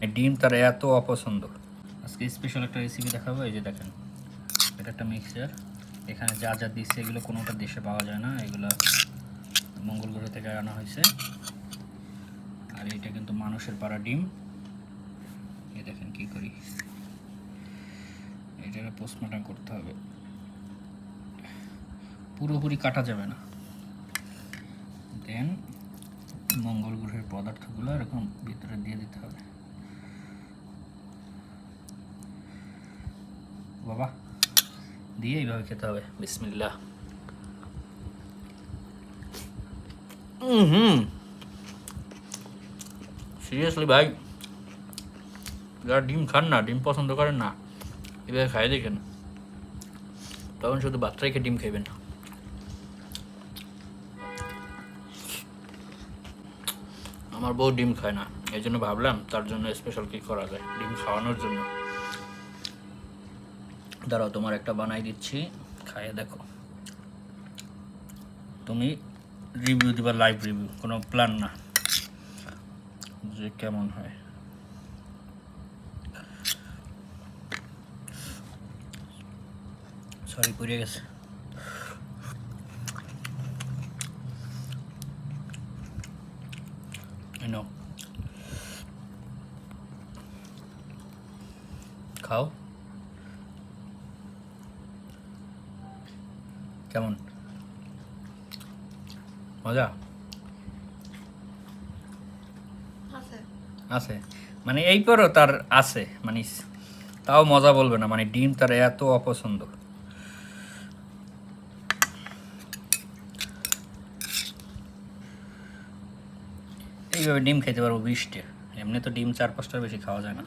ডিম তার এত অপছন্দ। আজকে স্পেশাল একটা রেসিপি দেখাবো। এই যে দেখেন, এটা একটা মিক্সচার। এখানে যা যা দিচ্ছে এগুলো কোনোটা দেশে পাওয়া যায় না, এগুলো মঙ্গল গ্রহ থেকে আনা হয়েছে। আর এটা কিন্তু মানুষের পাড়া ডিম। এই দেখেন কি করি, এটাকে পোস্টমর্টম করতে হবে, পুরোপুরি কাটা যাবে না। দেন মঙ্গল গ্রহের পদার্থগুলো এরকম ভিতরে দিয়ে দিতে হবে। বাবা, দিয়ে এইভাবে খেতে হবে। বিসমিল্লাহ। সিরিয়াসলি ভাই, যারা ডিম খান না, ডিম পছন্দ করেন না, এভাবে খাই দেখেন, তখন শুধু বাচ্চাই খেয়ে ডিম খাইবেন। আমার বউ ডিম খায় না, এই জন্য ভাবলাম তার জন্য স্পেশাল কি করা যায় ডিম খাওয়ানোর জন্য। দাঁড়াও, তোমার একটা বানাই দিচ্ছি, খাইয়ে দেখো। তুমি রিভিউ দিবা, লাইভ রিভিউ, কোনো প্ল্যান না, যে কেমন হয়। সরি, পড়ে গেছে। নো, খাও। কেমন মজা আছে? মানে এই পরও তার আছে, মানে তাও মজা বলবে না, মানে ডিম তার এত অপছন্দ। এইভাবে ডিম খেতে পারবো 20টা, এমনি তো ডিম 4-5টার বেশি খাওয়া যায় না।